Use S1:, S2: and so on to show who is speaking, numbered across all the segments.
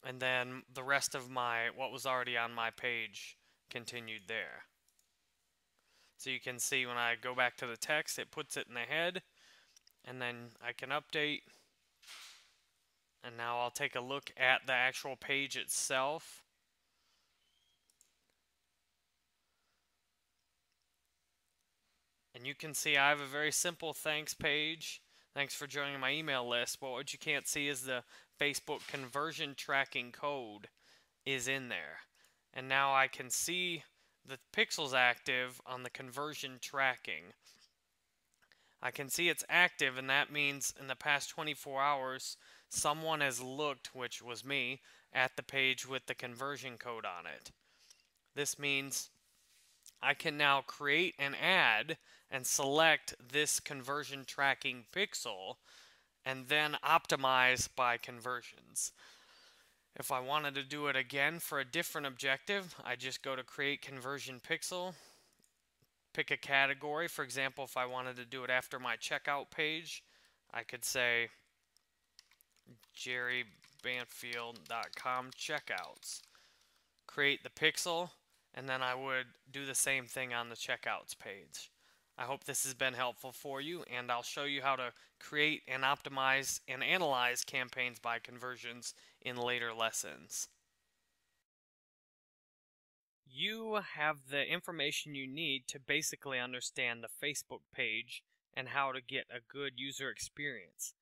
S1: and then the rest of what was already on my page continued there. So you can see when I go back to the text, it puts it in the head, and then I can update. And now I'll take a look at the actual page itself. And you can see I have a very simple thanks page. Thanks for joining my email list. But what you can't see is the Facebook conversion tracking code is in there. And now I can see the pixels active on the conversion tracking. I can see it's active, and that means in the past 24 hours, someone has looked, which was me, at the page with the conversion code on it. This means I can now create an ad and select this conversion tracking pixel and then optimize by conversions. If I wanted to do it again for a different objective, I just go to create conversion pixel, pick a category. For example, if I wanted to do it after my checkout page, I could say jerrybanfield.com checkouts. Create the pixel, and then I would do the same thing on the checkouts page. I hope this has been helpful for you, and I'll show you how to create and optimize and analyze campaigns by conversions in later lessons. You have the information you need to basically understand the Facebook page and how to get a good user experience.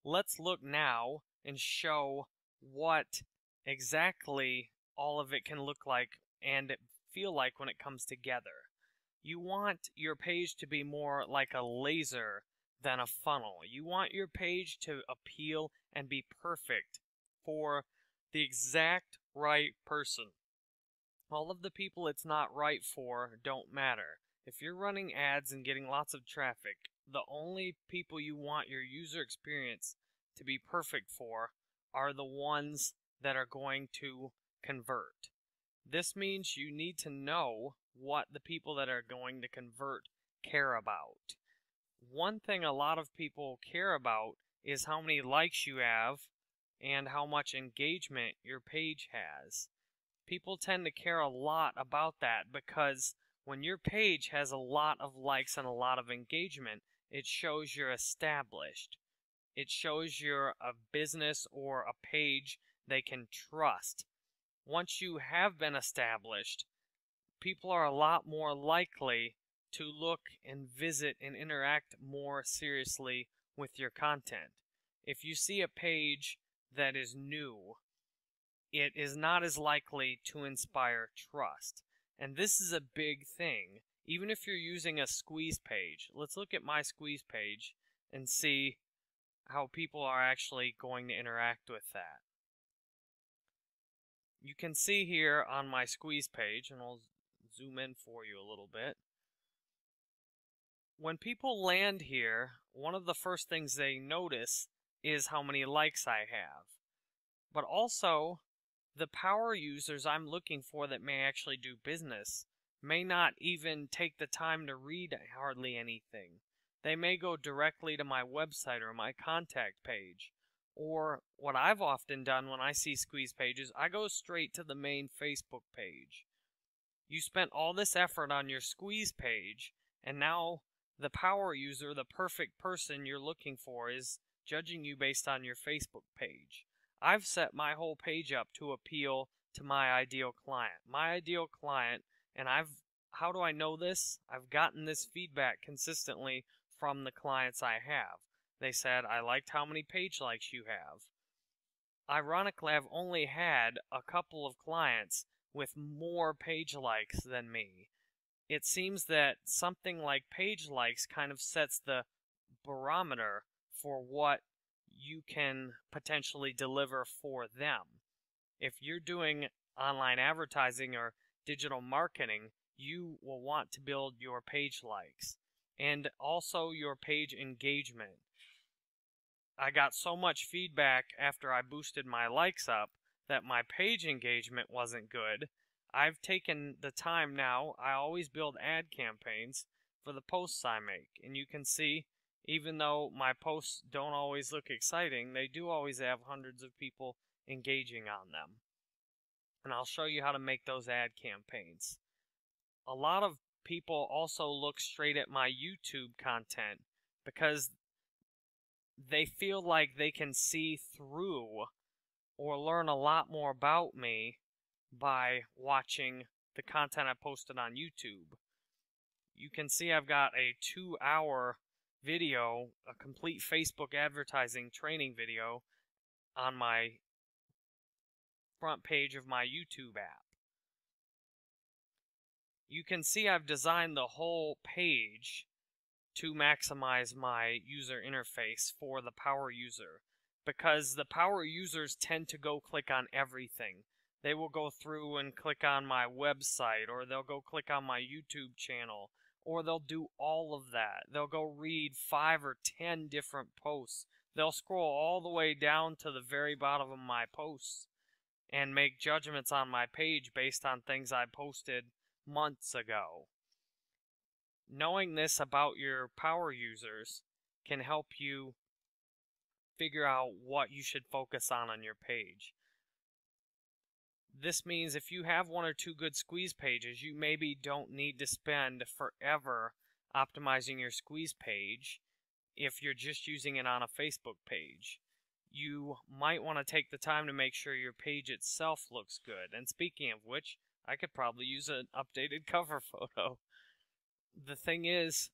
S1: Let's look now and show what exactly all of it can look like and feel like when it comes together. You want your page to be more like a laser than a funnel. You want your page to appeal and be perfect for the exact right person. All of the people it's not right for don't matter. If you're running ads and getting lots of traffic, the only people you want your user experience to be perfect for are the ones that are going to convert. This means you need to know what the people that are going to convert care about. One thing a lot of people care about is how many likes you have and how much engagement your page has. People tend to care a lot about that because when your page has a lot of likes and a lot of engagement, it shows you're established. It shows you're a business or a page they can trust. Once you have been established, people are a lot more likely to look and visit and interact more seriously with your content. If you see a page that is new, it is not as likely to inspire trust. And this is a big thing. Even if you're using a squeeze page, let's look at my squeeze page and see how people are actually going to interact with that. You can see here on my squeeze page, and I'll zoom in for you a little bit. When people land here, one of the first things they notice is how many likes I have. But also, the power users I'm looking for that may actually do business may not even take the time to read hardly anything. They may go directly to my website or my contact page. Or what I've often done when I see squeeze pages, I go straight to the main Facebook page. You spent all this effort on your squeeze page, and now the power user, the perfect person you're looking for, is judging you based on your Facebook page. I've set my whole page up to appeal to my ideal client. My ideal client, and how do I know this? I've gotten this feedback consistently from the clients I have. They said, I liked how many page likes you have. Ironically, I've only had a couple of clients with more page likes than me. It seems that something like page likes kind of sets the barometer for what you can potentially deliver for them. If you're doing online advertising or digital marketing, you will want to build your page likes and also your page engagement. I got so much feedback after I boosted my likes up that my page engagement wasn't good. I've taken the time now. I always build ad campaigns for the posts I make, and you can see Even though my posts don't always look exciting, they do always have hundreds of people engaging on them. And I'll show you how to make those ad campaigns. A lot of people also look straight at my YouTube content because they feel like they can see through or learn a lot more about me by watching the content I posted on YouTube. You can see I've got a 2-hour video, a complete Facebook advertising training video on my front page of my YouTube app. You can see I've designed the whole page to maximize my user interface for the power user, because the power users tend to go click on everything. They will go through and click on my website, or they'll go click on my YouTube channel, or they'll do all of that. They'll go read 5 or 10 different posts. They'll scroll all the way down to the very bottom of my posts and make judgments on my page based on things I posted months ago. Knowing this about your power users can help you figure out what you should focus on your page. This means if you have 1 or 2 good squeeze pages, you maybe don't need to spend forever optimizing your squeeze page if you're just using it on a Facebook page. You might want to take the time to make sure your page itself looks good. And speaking of which, I could probably use an updated cover photo. The thing is,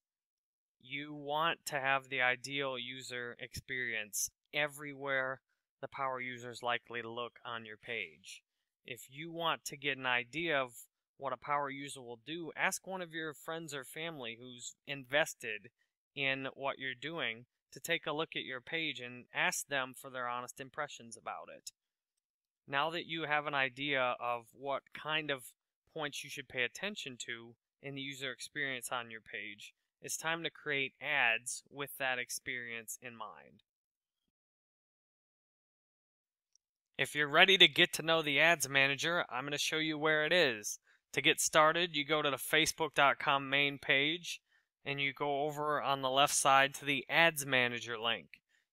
S1: you want to have the ideal user experience everywhere the power user is likely to look on your page. If you want to get an idea of what a power user will do, ask one of your friends or family who's invested in what you're doing to take a look at your page and ask them for their honest impressions about it. Now that you have an idea of what kind of points you should pay attention to in the user experience on your page, it's time to create ads with that experience in mind. If you're ready to get to know the Ads Manager, I'm going to show you where it is. To get started, you go to the Facebook.com main page, and you go over on the left side to the Ads Manager link.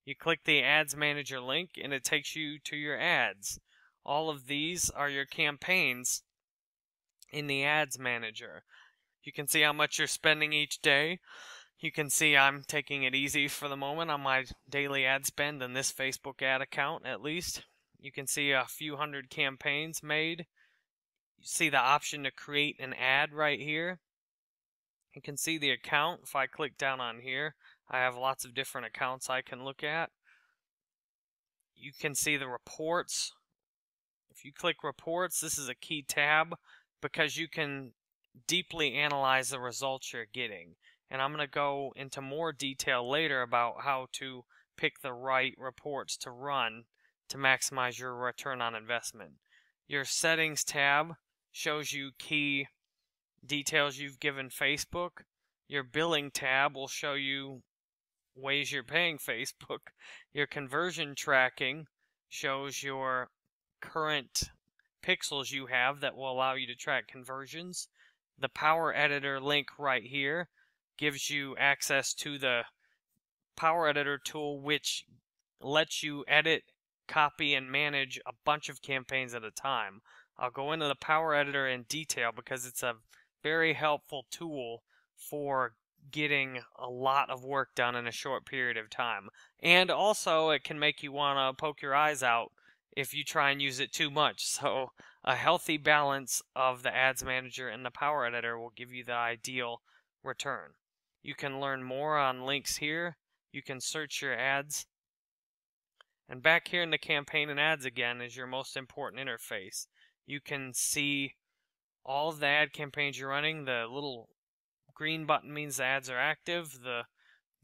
S1: You click the Ads Manager link, and it takes you to your ads. All of these are your campaigns in the Ads Manager. You can see how much you're spending each day. You can see I'm taking it easy for the moment on my daily ad spend in this Facebook ad account, at least. You can see a few hundred campaigns made. You see the option to create an ad right here. You can see the account. If I click down on here, I have lots of different accounts I can look at. You can see the reports. If you click reports, this is a key tab because you can deeply analyze the results you're getting. And I'm going to go into more detail later about how to pick the right reports to run to maximize your return on investment. Your settings tab shows you key details you've given Facebook. Your billing tab will show you ways you're paying Facebook. Your conversion tracking shows your current pixels you have that will allow you to track conversions. The Power Editor link right here gives you access to the Power Editor tool, which lets you edit, copy, and manage a bunch of campaigns at a time. I'll go into the Power Editor in detail because it's a very helpful tool for getting a lot of work done in a short period of time. And also, it can make you want to poke your eyes out if you try and use it too much. So a healthy balance of the Ads Manager and the Power Editor will give you the ideal return. You can learn more on links here. You can search your ads. And back here in the campaign and ads again is your most important interface. You can see all of the ad campaigns you're running. The little green button means the ads are active.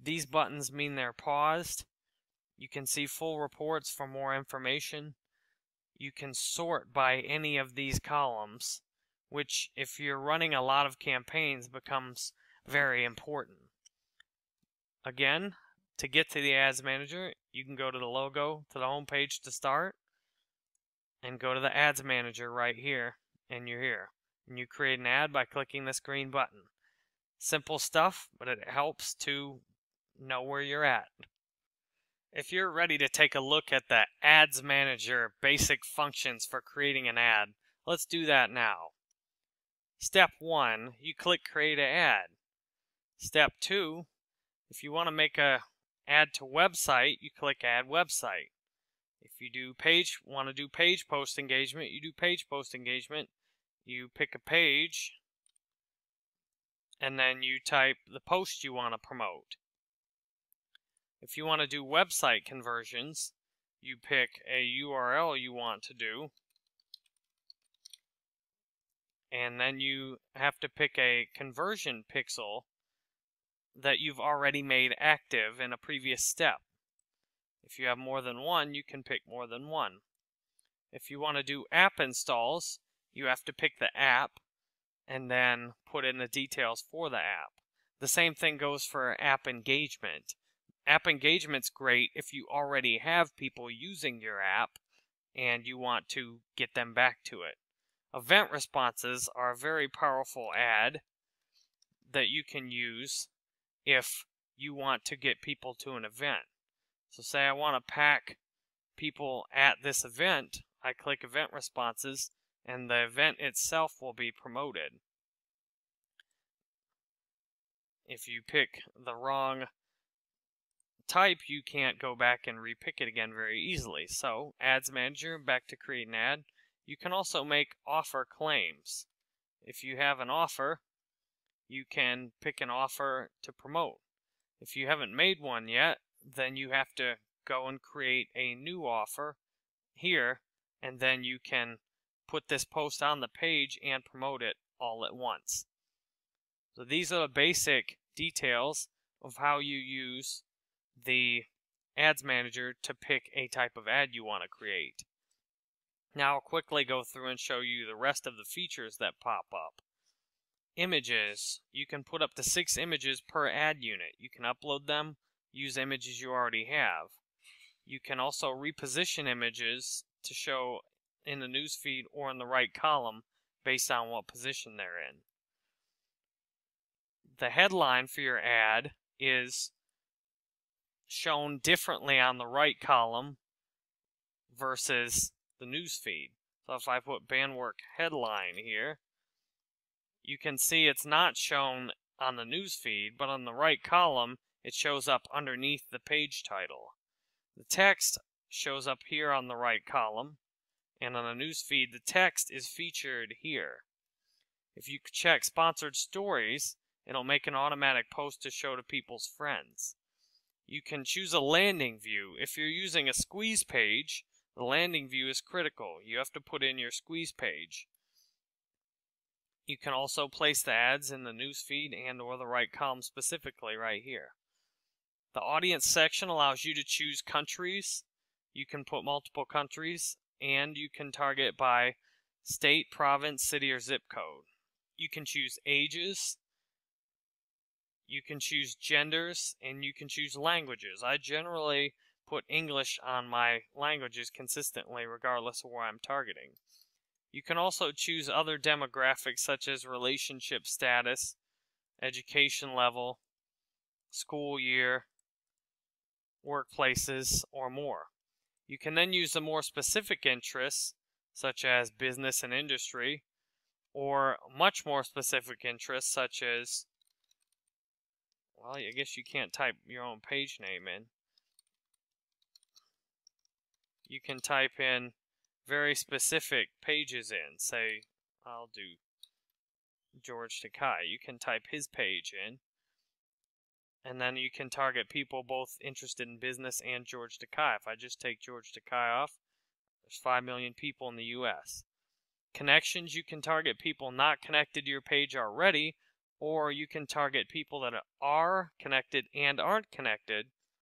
S1: These buttons mean they're paused. You can see full reports for more information. You can sort by any of these columns, which if you're running a lot of campaigns becomes very important. Again, to get to the Ads Manager, you can go to the logo, to the home page to start, and go to the Ads Manager right here, and you're here. And you create an ad by clicking this green button. Simple stuff, but it helps to know where you're at. If you're ready to take a look at the Ads Manager basic functions for creating an ad, let's do that now. Step 1, you click Create an Ad. Step 2, if you want to make a ad to website, you click Add Website. If you want to do page post engagement, you do page post engagement. You pick a page, and then you type the post you want to promote. If you want to do website conversions, you pick a URL you want to do, and then you have to pick a conversion pixel that you've already made active in a previous step. If you have more than one, you can pick more than one. If you want to do app installs, you have to pick the app and then put in the details for the app. The same thing goes for app engagement. App engagement's great if you already have people using your app and you want to get them back to it. Event responses are a very powerful ad that you can use if you want to get people to an event. So say I want to pack people at this event, I click event responses and the event itself will be promoted. If you pick the wrong type, you can't go back and repick it again very easily. So, Ads Manager, back to create an ad. You can also make offer claims. If you have an offer, you can pick an offer to promote. If you haven't made one yet, then you have to go and create a new offer here, and then you can put this post on the page and promote it all at once. So these are the basic details of how you use the Ads Manager to pick a type of ad you want to create. Now I'll quickly go through and show you the rest of the features that pop up. Images. You can put up to 6 images per ad unit. You can upload them, use images you already have. You can also reposition images to show in the newsfeed or in the right column based on what position they're in. The headline for your ad is shown differently on the right column versus the newsfeed. So if I put bandwork headline here, you can see it's not shown on the newsfeed, but on the right column it shows up underneath the page title. The text shows up here on the right column, and on the newsfeed the text is featured here. If you check sponsored stories, it'll make an automatic post to show to people's friends. You can choose a landing view. If you're using a squeeze page, the landing view is critical. You have to put in your squeeze page. You can also place the ads in the newsfeed and or the right column specifically right here. The audience section allows you to choose countries. You can put multiple countries, and you can target by state, province, city, or zip code. You can choose ages. You can choose genders, and you can choose languages. I generally put English on my languages consistently regardless of where I'm targeting. You can also choose other demographics such as relationship status, education level, school year, workplaces, or more. You can then use the more specific interests such as business and industry, or much more specific interests such as, well, I guess you can't type your own page name in. You can type in very specific pages in. Say, I'll do George Takai. You can type his page in, and then you can target people both interested in business and George Takai. If I just take George Takai off, there's 5 million people in the US. Connections, you can target people not connected to your page already, or you can target people that are connected and aren't connected